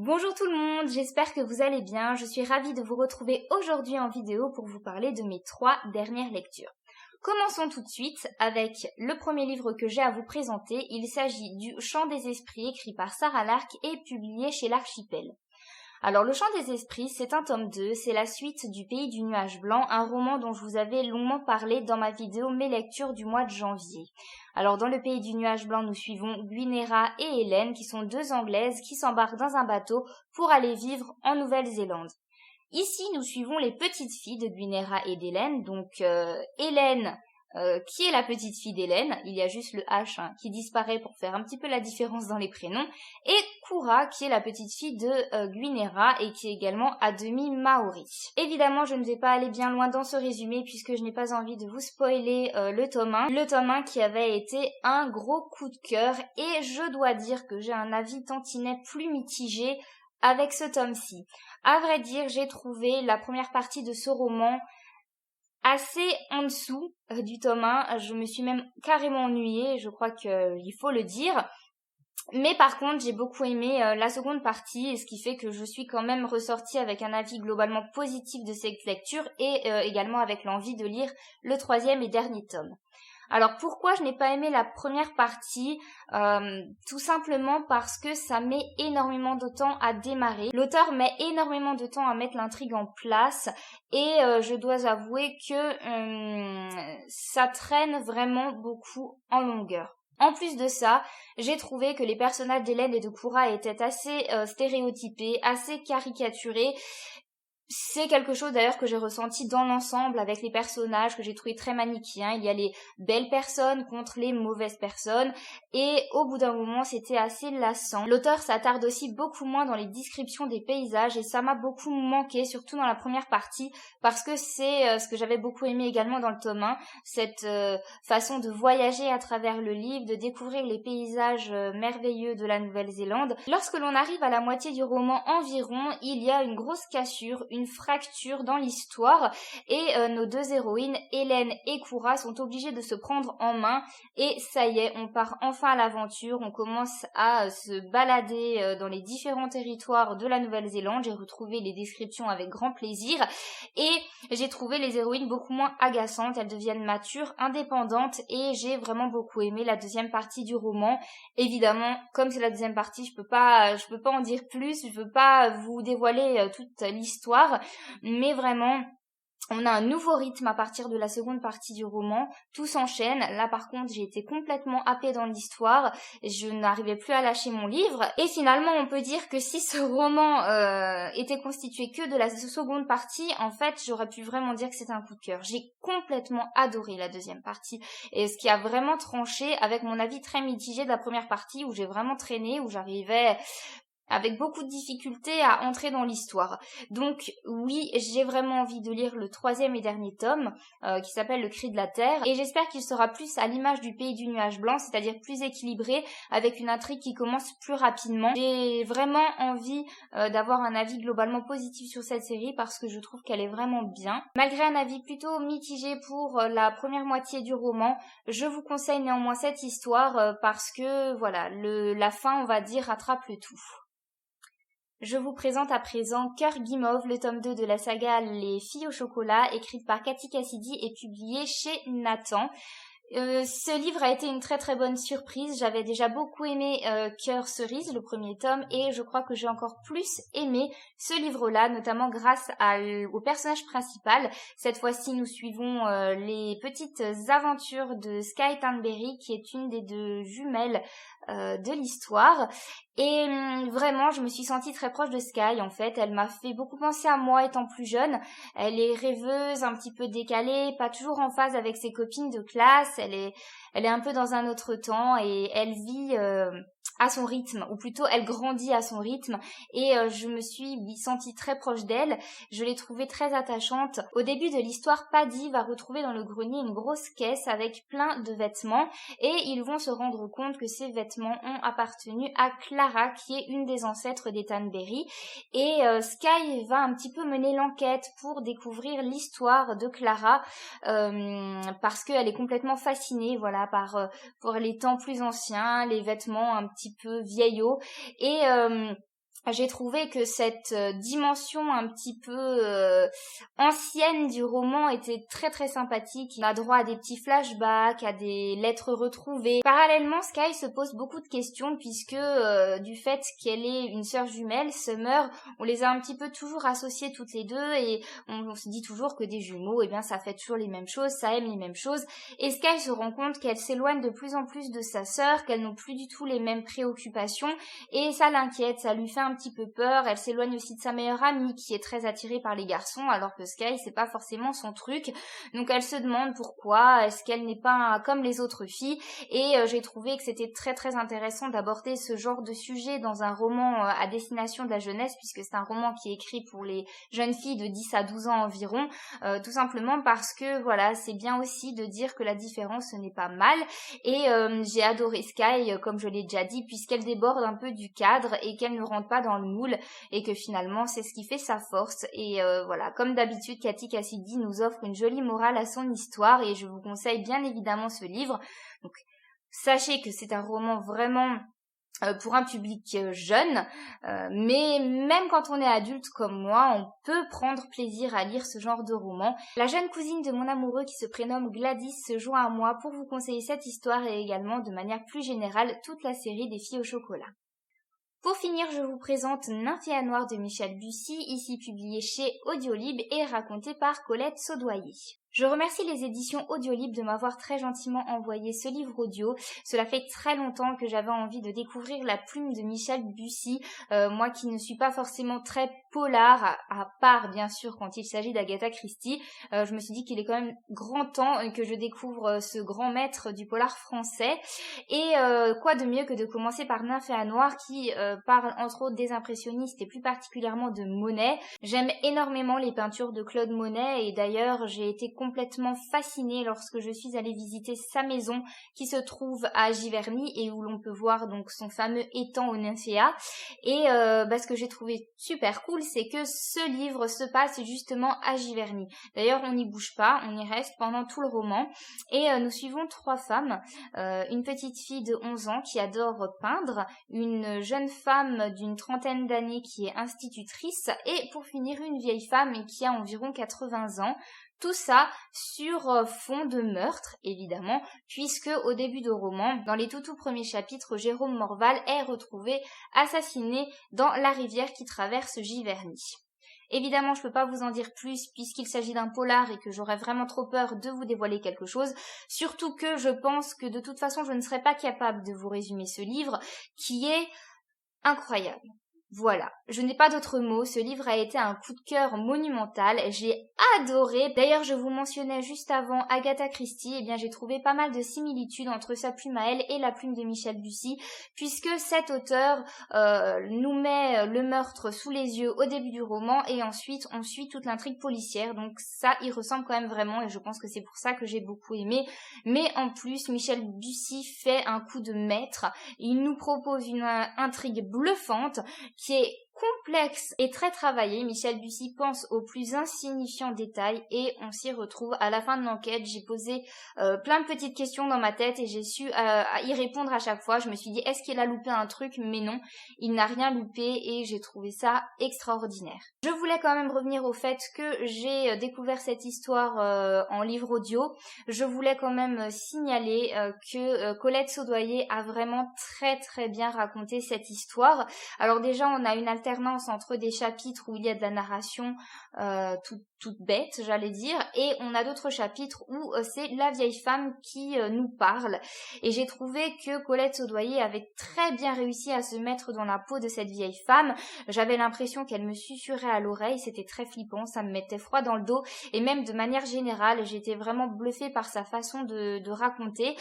Bonjour tout le monde, j'espère que vous allez bien. Je suis ravie de vous retrouver aujourd'hui en vidéo pour vous parler de mes 3 dernières lectures. Commençons tout de suite avec le premier livre que j'ai à vous présenter. Il s'agit du Chant des Esprits, écrit par Sarah Lark et publié chez l'Archipel. Alors, Le Chant des Esprits, c'est un tome 2, c'est la suite du Pays du Nuage Blanc, un roman dont je vous avais longuement parlé dans ma vidéo Mes lectures du mois de janvier. Alors, dans le Pays du Nuage Blanc, nous suivons Gwynera et Hélène, qui sont 2 Anglaises qui s'embarquent dans un bateau pour aller vivre en Nouvelle-Zélande. Ici, nous suivons les petites filles de Gwynera et d'Hélène, donc Hélène, qui est la petite fille d'Hélène, il y a juste le H qui disparaît pour faire un petit peu la différence dans les prénoms, et Koura qui est la petite fille de Gwynera et qui est également à demi maori. Évidemment, je ne vais pas aller bien loin dans ce résumé puisque je n'ai pas envie de vous spoiler le tome 1 qui avait été un gros coup de cœur, et je dois dire que j'ai un avis tantinet plus mitigé avec ce tome-ci. À vrai dire, j'ai trouvé la première partie de ce roman assez en dessous du tome 1, je me suis même carrément ennuyée, je crois qu'il faut le dire. Mais par contre, j'ai beaucoup aimé la seconde partie, ce qui fait que je suis quand même ressortie avec un avis globalement positif de cette lecture et également avec l'envie de lire le 3e et dernier tome. Alors pourquoi je n'ai pas aimé la première partie? Tout simplement parce que ça met énormément de temps à démarrer. L'auteur met énormément de temps à mettre l'intrigue en place et je dois avouer que ça traîne vraiment beaucoup en longueur. En plus de ça, j'ai trouvé que les personnages d'Hélène et de Koura étaient assez stéréotypés, assez caricaturés. C'est quelque chose d'ailleurs que j'ai ressenti dans l'ensemble avec les personnages, que j'ai trouvé très manichéen. Il y a les belles personnes contre les mauvaises personnes et au bout d'un moment c'était assez lassant. L'auteur s'attarde aussi beaucoup moins dans les descriptions des paysages et ça m'a beaucoup manqué, surtout dans la première partie, parce que c'est ce que j'avais beaucoup aimé également dans le tome 1, cette façon de voyager à travers le livre, de découvrir les paysages merveilleux de la Nouvelle-Zélande. Lorsque l'on arrive à la moitié du roman environ, il y a une grosse cassure, une fracture dans l'histoire et nos 2 héroïnes, Hélène et Koura, sont obligées de se prendre en main et ça y est, on part enfin à l'aventure, on commence à se balader dans les différents territoires de la Nouvelle-Zélande. J'ai retrouvé les descriptions avec grand plaisir et j'ai trouvé les héroïnes beaucoup moins agaçantes, elles deviennent matures, indépendantes et j'ai vraiment beaucoup aimé la deuxième partie du roman. Évidemment, comme c'est la deuxième partie, je peux pas en dire plus, je veux pas vous dévoiler toute l'histoire, mais vraiment on a un nouveau rythme à partir de la seconde partie du roman, tout s'enchaîne. Là par contre j'ai été complètement happée dans l'histoire, je n'arrivais plus à lâcher mon livre et finalement on peut dire que si ce roman était constitué que de la seconde partie, en fait j'aurais pu vraiment dire que c'était un coup de cœur. J'ai complètement adoré la deuxième partie et ce qui a vraiment tranché avec mon avis très mitigé de la première partie où j'ai vraiment traîné, où j'arrivais avec beaucoup de difficultés à entrer dans l'histoire. Donc oui, j'ai vraiment envie de lire le 3e et dernier tome qui s'appelle Le Cri de la Terre et j'espère qu'il sera plus à l'image du Pays du Nuage Blanc, c'est-à-dire plus équilibré avec une intrigue qui commence plus rapidement. J'ai vraiment envie d'avoir un avis globalement positif sur cette série parce que je trouve qu'elle est vraiment bien. Malgré un avis plutôt mitigé pour la première moitié du roman, je vous conseille néanmoins cette histoire parce que voilà, la fin on va dire rattrape le tout. Je vous présente à présent Cœur Guimauve, le tome 2 de la saga Les Filles au chocolat, écrite par Cathy Cassidy et publiée chez Nathan. Ce livre a été une très très bonne surprise. J'avais déjà beaucoup aimé Cœur Cerise, le premier tome, et je crois que j'ai encore plus aimé ce livre-là, notamment grâce au personnage principal. Cette fois-ci, nous suivons les petites aventures de Sky Thornberry, qui est une des 2 jumelles de l'histoire. Et vraiment, je me suis sentie très proche de Sky, en fait. Elle m'a fait beaucoup penser à moi étant plus jeune. Elle est rêveuse, un petit peu décalée, pas toujours en phase avec ses copines de classe. Elle est un peu dans un autre temps et elle vit à son rythme, ou plutôt elle grandit à son rythme et je me suis sentie très proche d'elle. Je l'ai trouvée très attachante. Au début de l'histoire, Paddy va retrouver dans le grenier une grosse caisse avec plein de vêtements et ils vont se rendre compte que ces vêtements ont appartenu à Clara, qui est une des ancêtres des Thornberry, et Sky va un petit peu mener l'enquête pour découvrir l'histoire de Clara parce qu'elle est complètement fascinée par les temps plus anciens, les vêtements un petit peu vieillots et j'ai trouvé que cette dimension un petit peu ancienne du roman était très très sympathique. On a droit à des petits flashbacks, à des lettres retrouvées. Parallèlement, Sky se pose beaucoup de questions puisque du fait qu'elle est une sœur jumelle, Summer, on les a un petit peu toujours associées toutes les deux et on se dit toujours que des jumeaux, eh bien ça fait toujours les mêmes choses, ça aime les mêmes choses. Et Sky se rend compte qu'elle s'éloigne de plus en plus de sa sœur, qu'elles n'ont plus du tout les mêmes préoccupations et ça l'inquiète, ça lui fait un petit peu peur. Elle s'éloigne aussi de sa meilleure amie qui est très attirée par les garçons alors que Sky c'est pas forcément son truc. Donc elle se demande pourquoi, est-ce qu'elle n'est pas comme les autres filles et j'ai trouvé que c'était très très intéressant d'aborder ce genre de sujet dans un roman à destination de la jeunesse puisque c'est un roman qui est écrit pour les jeunes filles de 10 à 12 ans environ, tout simplement parce que voilà, c'est bien aussi de dire que la différence ce n'est pas mal et j'ai adoré Sky comme je l'ai déjà dit puisqu'elle déborde un peu du cadre et qu'elle ne rentre pas dans le moule et que finalement c'est ce qui fait sa force et voilà, comme d'habitude Cathy Cassidy nous offre une jolie morale à son histoire et je vous conseille bien évidemment ce livre. Donc sachez que c'est un roman vraiment pour un public jeune, mais même quand on est adulte comme moi, on peut prendre plaisir à lire ce genre de roman. La jeune cousine de mon amoureux qui se prénomme Gladys se joint à moi pour vous conseiller cette histoire et également de manière plus générale toute la série des filles au chocolat. Pour finir, je vous présente Nymphéa Noire de Michel Bussy, ici publié chez Audiolib et raconté par Colette Saudoyer. Je remercie les éditions Audiolib de m'avoir très gentiment envoyé ce livre audio. Cela fait très longtemps que j'avais envie de découvrir la plume de Michel Bussy, moi qui ne suis pas forcément très polar, à part bien sûr quand il s'agit d'Agatha Christie. Je me suis dit qu'il est quand même grand temps que je découvre ce grand maître du polar français. Et quoi de mieux que de commencer par Nymphéa Noire qui parle entre autres des impressionnistes et plus particulièrement de Monet. J'aime énormément les peintures de Claude Monet et d'ailleurs j'ai été complètement fascinée lorsque je suis allée visiter sa maison qui se trouve à Giverny et où l'on peut voir donc son fameux étang aux Nymphéas. Et ce que j'ai trouvé super cool, c'est que ce livre se passe justement à Giverny. D'ailleurs, on n'y bouge pas, on y reste pendant tout le roman. Et nous suivons 3 femmes, une petite fille de 11 ans qui adore peindre, une jeune femme d'une trentaine d'années qui est institutrice et pour finir une vieille femme qui a environ 80 ans. Tout ça sur fond de meurtre, évidemment, puisque au début du roman, dans les tout premiers chapitres, Jérôme Morval est retrouvé assassiné dans la rivière qui traverse Giverny. Évidemment, je peux pas vous en dire plus puisqu'il s'agit d'un polar et que j'aurais vraiment trop peur de vous dévoiler quelque chose. Surtout que je pense que de toute façon, je ne serais pas capable de vous résumer ce livre qui est incroyable. Voilà, je n'ai pas d'autres mots, ce livre a été un coup de cœur monumental, j'ai adoré. D'ailleurs, je vous mentionnais juste avant Agatha Christie, eh bien j'ai trouvé pas mal de similitudes entre sa plume à elle et la plume de Michel Bussy, puisque cet auteur nous met le meurtre sous les yeux au début du roman et ensuite on suit toute l'intrigue policière, donc ça il ressemble quand même vraiment et je pense que c'est pour ça que j'ai beaucoup aimé. Mais en plus, Michel Bussy fait un coup de maître, il nous propose une intrigue bluffante qui est complexe et très travaillé. Michel Bussy pense aux plus insignifiants détails et on s'y retrouve. À la fin de l'enquête, j'ai posé plein de petites questions dans ma tête et j'ai su y répondre à chaque fois. Je me suis dit, est-ce qu'il a loupé un truc? Mais non, il n'a rien loupé et j'ai trouvé ça extraordinaire. Je voulais quand même revenir au fait que j'ai découvert cette histoire en livre audio. Je voulais quand même signaler que Colette Saudoyer a vraiment très très bien raconté cette histoire. Alors déjà, on a une alternance entre des chapitres où il y a de la narration toute bête, j'allais dire, et on a d'autres chapitres où c'est la vieille femme qui nous parle. Et j'ai trouvé que Colette Saudoyer avait très bien réussi à se mettre dans la peau de cette vieille femme. J'avais l'impression qu'elle me susurrait à l'oreille, c'était très flippant, ça me mettait froid dans le dos, et même de manière générale, j'étais vraiment bluffée par sa façon de raconter,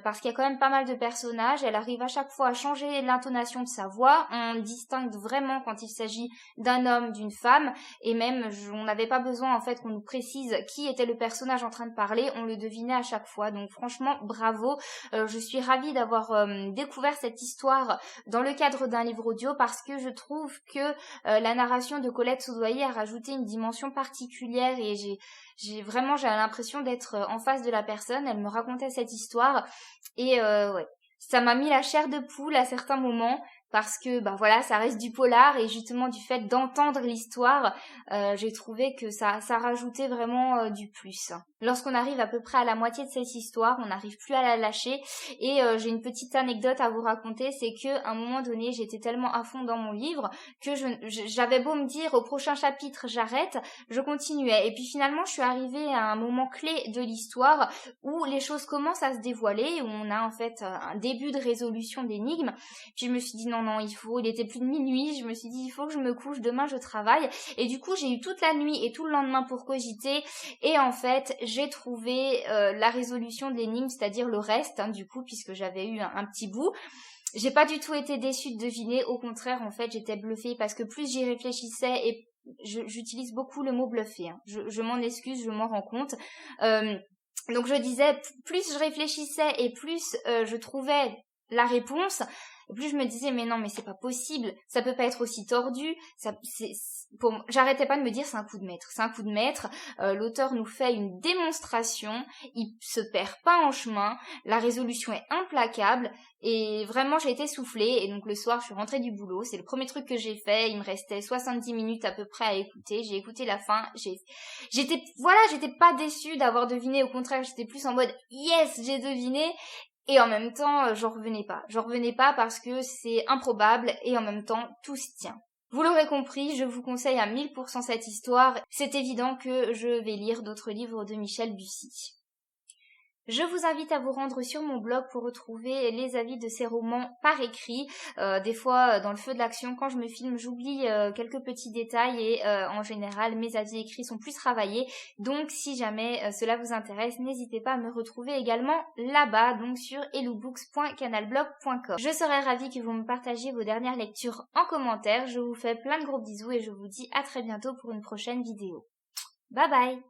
parce qu'il y a quand même pas mal de personnages, elle arrive à chaque fois à changer l'intonation de sa voix, on distingue vraiment quand il s'agit d'un homme, d'une femme, et même on n'avait pas besoin en fait qu'on nous précise qui était le personnage en train de parler, on le devinait à chaque fois, donc franchement bravo. Je suis ravie d'avoir découvert cette histoire dans le cadre d'un livre audio parce que je trouve que la narration de Colette Saudoyer a rajouté une dimension particulière et j'ai l'impression d'être en face de la personne, elle me racontait cette histoire et ouais, ça m'a mis la chair de poule à certains moments. parce que bah voilà, ça reste du polar et justement du fait d'entendre l'histoire, j'ai trouvé que ça rajoutait vraiment du plus. Lorsqu'on arrive à peu près à la moitié de cette histoire, on n'arrive plus à la lâcher et j'ai une petite anecdote à vous raconter, c'est que à un moment donné, j'étais tellement à fond dans mon livre que j'avais beau me dire au prochain chapitre j'arrête, je continuais et puis finalement je suis arrivée à un moment clé de l'histoire où les choses commencent à se dévoiler, où on a en fait un début de résolution d'énigmes. Puis je me suis dit non, il était plus de minuit, je me suis dit il faut que je me couche, demain je travaille. Et du coup j'ai eu toute la nuit et tout le lendemain pour cogiter et en fait j'ai trouvé la résolution de l'énigme, c'est-à-dire le reste du coup, puisque j'avais eu un petit bout. J'ai pas du tout été déçue de deviner, au contraire en fait j'étais bluffée parce que plus j'y réfléchissais et j'utilise beaucoup le mot bluffer, je m'en excuse, je m'en rends compte. Donc je disais, plus je réfléchissais et plus je trouvais la réponse, plus je me disais mais non mais c'est pas possible, ça peut pas être aussi tordu, j'arrêtais pas de me dire c'est un coup de maître, l'auteur nous fait une démonstration, il se perd pas en chemin, la résolution est implacable et vraiment j'ai été soufflée et donc le soir je suis rentrée du boulot, c'est le premier truc que j'ai fait, il me restait 70 minutes à peu près à écouter, j'ai écouté la fin, j'étais pas déçue d'avoir deviné, au contraire j'étais plus en mode yes j'ai deviné. Et en même temps, j'en revenais pas parce que c'est improbable et en même temps, tout se tient. Vous l'aurez compris, je vous conseille à 1000% cette histoire. C'est évident que je vais lire d'autres livres de Michel Bussy. Je vous invite à vous rendre sur mon blog pour retrouver les avis de ces romans par écrit. Des fois, dans le feu de l'action, quand je me filme, j'oublie quelques petits détails et en général, mes avis écrits sont plus travaillés. Donc, si jamais cela vous intéresse, n'hésitez pas à me retrouver également là-bas, donc sur eloubooks.canalblog.com. Je serais ravie que vous me partagiez vos dernières lectures en commentaire. Je vous fais plein de gros bisous et je vous dis à très bientôt pour une prochaine vidéo. Bye bye!